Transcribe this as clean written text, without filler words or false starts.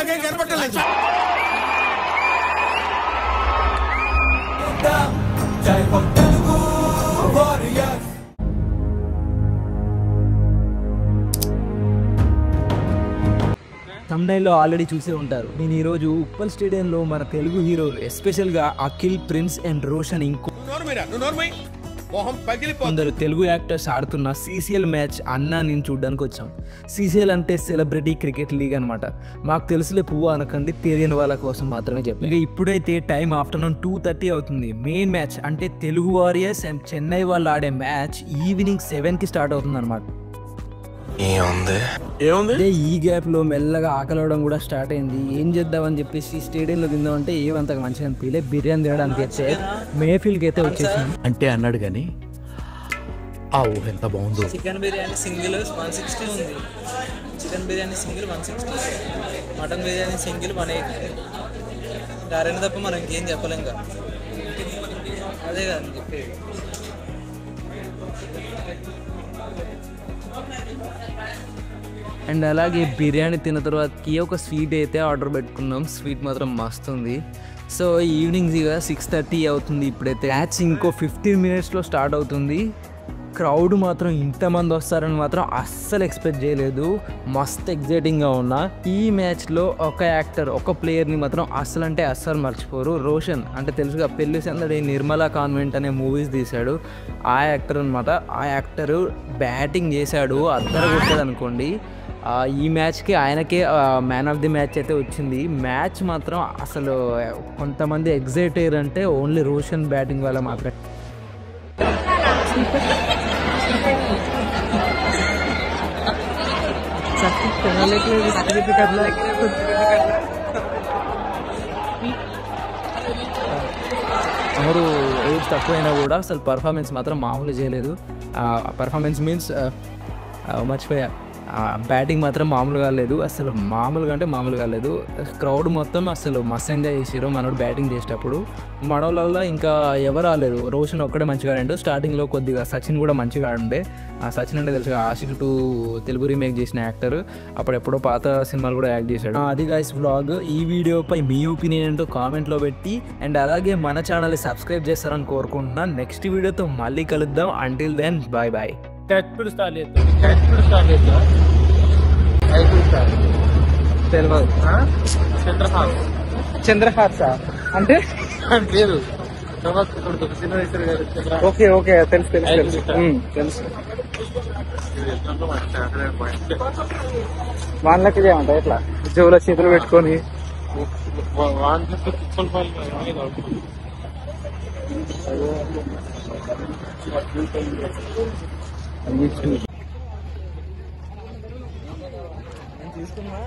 నాకేం కనపట్టలేదు. తమ్నైల్లో ఆల్రెడీ చూసే ఉంటారు. నేను ఈరోజు ఉప్పల్ స్టేడియంలో మన తెలుగు హీరోలు ఎస్పెషల్గా అఖిల్, ప్రిన్స్ అండ్ రోషన్ ఇంకో కొందరు తెలుగు యాక్టర్స్ ఆడుతున్న సీసీఎల్ మ్యాచ్ అన్నా నేను చూడడానికి వచ్చాం. సీసీఎల్ అంటే సెలబ్రిటీ క్రికెట్ లీగ్ అనమాట. మాకు తెలుసులే పువ్వు అనకండి, తెలియని వాళ్ళ కోసం మాత్రమే చెప్పాను. ఇక ఇప్పుడైతే టైం ఆఫ్టర్నూన్ 2:30 అవుతుంది. మెయిన్ మ్యాచ్ అంటే తెలుగు వారియర్స్ అండ్ చెన్నై వాళ్ళు ఆడే మ్యాచ్ ఈవినింగ్ 7కి స్టార్ట్ అవుతుంది అనమాట. అదే ఈ గ్యాప్ లో మెల్లగా ఆకలవడం కూడా స్టార్ట్ అయింది. ఏం చేద్దామని చెప్పేసి స్టేడియంలో తిందామంటే ఏమంతగా మంచిగా అనిపించలే. బిర్యానీ తినడానికి అయితే మేఫిల్కి అయితే వచ్చేసాం అంటే అన్నాడు కానీ ఆ ఊహ ఎంత బాగుందో. చికెన్ బిర్యానీ సింగిల్ 160 ఉంది. Chicken biryani single 160, mutton biryani single 180. రెండు తప్ప మనం ఇంకేం చెప్పలేం కదా. అదే కదా చెప్పేది. అండ్ అలాగే బిర్యానీ తిన్న తర్వాతకి ఒక స్వీట్ అయితే ఆర్డర్ పెట్టుకున్నాం. స్వీట్ మాత్రం మస్తు ఉంది. సో ఈవినింగ్ 6:30 అవుతుంది. ఇప్పుడైతే మ్యాచ్ ఇంకో 15 మినిట్స్లో స్టార్ట్ అవుతుంది. క్రౌడ్ మాత్రం ఇంతమంది వస్తారని మాత్రం అస్సలు ఎక్స్పెక్ట్ చేయలేదు. మస్త్ ఎగ్జైటింగ్గా ఉన్నా. ఈ మ్యాచ్లో ఒక యాక్టర్, ఒక ప్లేయర్ని మాత్రం అస్సలు అంటే అస్సలు మర్చిపోరు. రోషన్ అంటే తెలుసుగా, పెళ్లి సందడి, నిర్మలా కాన్వెంట్ అనే మూవీస్ తీశాడు. ఆ యాక్టర్ అనమాట. ఆ యాక్టరు బ్యాటింగ్ చేశాడు, అద్దరు కొట్టాడు అనుకోండి. ఈ మ్యాచ్కి ఆయనకే మ్యాన్ ఆఫ్ ది మ్యాచ్ అయితే వచ్చింది. మ్యాచ్ మాత్రం అసలు కొంతమంది ఎగ్జైట్ అయ్యారంటే ఓన్లీ రోషన్ బ్యాటింగ్ వల్ల మాత్రమే. ఎవరు ఏజ్ తక్కువైనా కూడా అసలు పర్ఫార్మెన్స్ మాత్రం మామూలు చేయలేదు. పర్ఫార్మెన్స్ మీన్స్ మర్చిపోయా, బ్యాటింగ్ మాత్రం మామూలుగా లేదు. అసలు మామూలుగా అంటే మామూలుగా లేదు. క్రౌడ్ మొత్తం అసలు మస్త్ ఎంజాయ్ చేసారు మనోడు బ్యాటింగ్ చేసేటప్పుడు. మనోళ్ళలో ఇంకా ఎవరు రాలేదు. రోషన్ ఒక్కడే మంచిగా ఆడాడు. స్టార్టింగ్లో కొద్దిగా సచిన్ కూడా మంచిగా ఆడుండే. సచిన్ అంటే తెలుసు, ఆషిక్ 2 తెలుగు రీమేక్ చేసిన యాక్టర్. అప్పుడెప్పుడో పాత సినిమాలు కూడా యాక్ట్ చేశాడు. అది గైస్ వ్లాగ్. ఈ వీడియోపై మీ ఒపీనియన్ ఏంటో కామెంట్లో పెట్టి అండ్ అలాగే మన ఛానల్ని సబ్స్క్రైబ్ చేస్తారని కోరుకుంటున్నాను. నెక్స్ట్ వీడియోతో మళ్ళీ కలుద్దాం. Until then bye bye. Chandrahas అంటే లేదు. ఓకే ఓకే తెలుసు తెలుసు తెలుసు. వాళ్ళకి చేయమంటారు ఎట్లా చెవుల చేతులు పెట్టుకొని తీసుకున్నా.